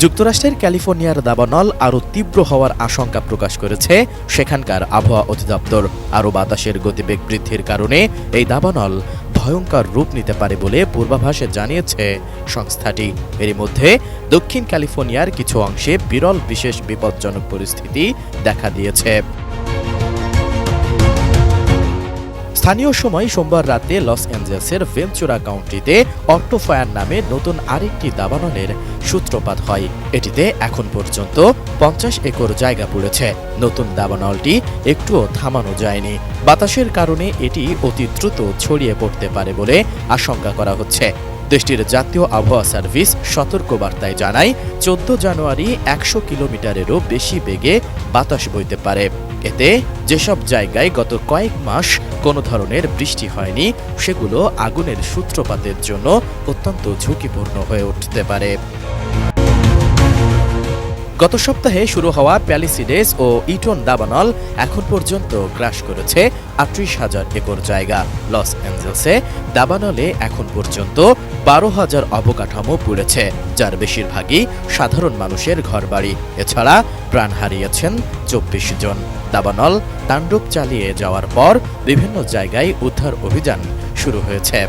যুক্তরাষ্ট্রের ক্যালিফোর্নিয়ার দাবানল আরও তীব্র হওয়ার আশঙ্কা প্রকাশ করেছে সেখানকার আবহাওয়া অধিদপ্তর। আরও বাতাসের গতিবেগ বৃদ্ধির কারণে এই দাবানল ভয়ঙ্কর রূপ নিতে পারে বলে পূর্বাভাসে জানিয়েছে সংস্থাটি। এরই মধ্যে দক্ষিণ ক্যালিফোর্নিয়ার কিছু অংশে বিরল বিশেষ বিপজ্জনক পরিস্থিতি দেখা দিয়েছে। স্থানীয় সময় সোমবার রাতে লস অ্যাঞ্জেলেসের ভেঞ্চুরা কাউন্টিতে অটো ফায়ার নামে নতুন আরেকটি দাবানলের সূত্রপাত হয়। এটিতে এখন পর্যন্ত 50 একর জায়গা পুড়েছে। নতুন দাবানলটি একটুও থামানো যায়নি। বাতাসের কারণে এটি অতি দ্রুত ছড়িয়ে পড়তে পারে বলে আশঙ্কা করা হচ্ছে। দেশটির জাতীয় আবহাওয়া সার্ভিস সতর্কবার্তায় জানায় 14 জানুয়ারি 100 কিলোমিটারেরও বেশি বেগে বাতাস বইতে পারে। এতে যেসব জায়গায় গত কয়েক মাস কোনো ধরনের বৃষ্টি হয়নি সেগুলো আগুনের সূত্রপাতের জন্য অত্যন্ত ঝুঁকিপূর্ণ হয়ে উঠতে পারে। গত সপ্তাহে শুরু হওয়া প্যালিসিডেস ও ইটন দাবানল এখন পর্যন্ত গ্রাস করেছে 38,000 একর জায়গা। লস অ্যাঞ্জেলেসে দাবানলে এখন পর্যন্ত 12,000 অবকাঠামো পুড়েছে, যার বেশিরভাগই সাধারণ মানুষের ঘরবাড়ি। এছাড়া প্রাণ হারিয়েছেন 24 জন। দাবানল তাণ্ডব চালিয়ে যাওয়ার পর বিভিন্ন জায়গায় উদ্ধার অভিযান শুরু হয়েছে।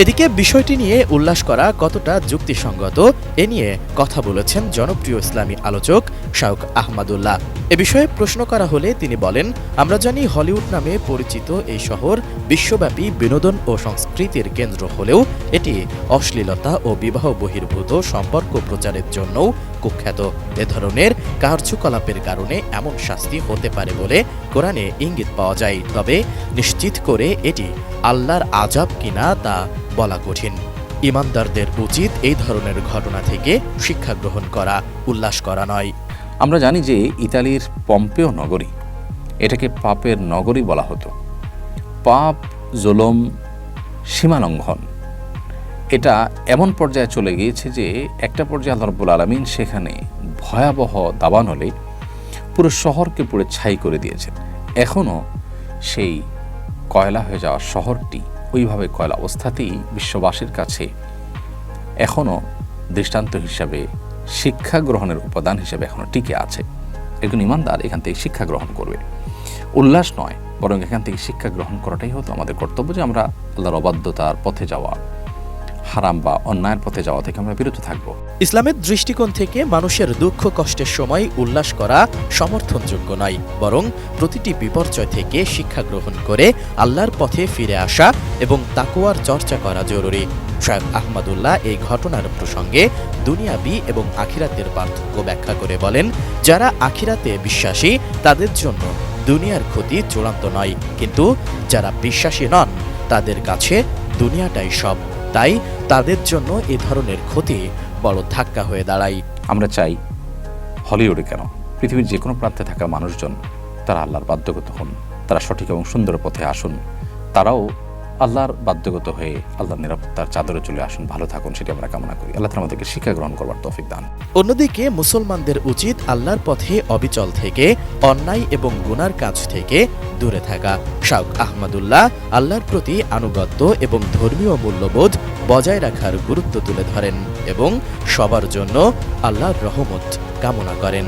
এদিকে বিষয়টি নিয়ে উল্লাস করা কতটা যুক্তিসঙ্গত এ নিয়ে কথা বলেছেন জনপ্রিয় ইসলামী আলোচক শাউক আহমদুল্লাহ। এ বিষয়ে প্রশ্ন করা হলে তিনি বলেন, আমরা জানি হলিউড নামে পরিচিত এই শহর বিশ্বব্যাপী বিনোদন ও সংস্কৃতির কেন্দ্র হলেও এটি অশ্লীলতা ও বিবাহ বহির্ভূত সম্পর্ক প্রচারের জন্যও কুখ্যাত। এ ধরনের কার্যকলাপের কারণে এমন শাস্তি হতে পারে বলে কোরআনে ইঙ্গিত পাওয়া যায়। তবে নিশ্চিত করে এটি আল্লাহর আযাব কিনা তা বলা কঠিন। ঈমানদারদের উচিত এই ধরনের ঘটনা থেকে শিক্ষা গ্রহণ করা, উল্লাস করা নয়। আমরা জানি যে ইতালির পম্পেও নগরী, এটাকে পাপের নগরী বলা হতো। পাপ, জুলুম, সীমালঙ্ঘন এটা এমন পর্যায়ে চলে গিয়েছে যে একটা পর্যায়ে আল্লাহ রাব্বুল আলামিন সেখানে ভয়াবহ দাবানলে পুরো শহরকে পুরো ছাই করে দিয়েছেন। এখনও সেই কয়লা হয়ে যাওয়া শহরটি ওইভাবে কয়লা অবস্থাতেই বিশ্ববাসীর কাছে এখনও দৃষ্টান্ত হিসাবে, শিক্ষা গ্রহণের উপাদান হিসেবে এখনও টিকে আছে। একজন ঈমানদার এখান থেকে শিক্ষা গ্রহণ করবে, উল্লাস নয়, বরং এখান থেকে শিক্ষা গ্রহণ করাটাই হতো আমাদের কর্তব্য, যে আমরা আল্লাহর অবাধ্যতার পথে যাওয়া, হারাম বা অন্যায়ের পথে যাওয়া থেকে আমরা বিরত থাকব। ইসলামের দৃষ্টিকোণ থেকে মানুষের দুঃখ কষ্টের সময় উল্লাস করা সমর্থনযোগ্য নয়, বরং প্রতিটি বিপর্যয় থেকে শিক্ষা গ্রহণ করে আল্লাহর পথে ফিরে আসা এবং তাকওয়ার চর্চা করা জরুরি। শায়খ আহমদুল্লাহ এই ঘটনার প্রসঙ্গে দুনিয়াবি এবং আখিরাতের পার্থক্য ব্যাখ্যা করে বলেন, যারা আখিরাতে বিশ্বাসী তাদের জন্য দুনিয়ার ক্ষতি চূড়ান্ত নয়, কিন্তু যারা বিশ্বাসী নন তাদের কাছে দুনিয়াটাই সব। তাই তাদের জন্য এ ধরনের ক্ষতি বড় ধাক্কা হয়ে দাঁড়ায়। আমরা চাই হলিউডে কেন, পৃথিবীর যে কোনো প্রান্তে থাকা মানুষজন তারা আল্লাহর বাধ্যগত হন, তারা সঠিক এবং সুন্দর পথে আসুন, তারাও আল্লাহর বাধ্যগত হয়ে আল্লাহর নিরাপত্তার চাদরে চলে আসুন, ভালো থাকুন, সেটি আমরা কামনা করি। আল্লাহ তাআলা আমাদেরকে শিক্ষা গ্রহণ করবার তৌফিক দান। অন্যদিকে মুসলমানদের উচিত আল্লাহর পথে অবিচল থেকে অন্যায় এবং গুনার কাজ থেকে দূরে থাকা। শাউক আহমদুল্লাহ আল্লাহর প্রতি আনুগত্য এবং ধর্মীয় মূল্যবোধ বজায় রাখার গুরুত্ব তুলে ধরেন এবং সবার জন্য আল্লাহর রহমত কামনা করেন।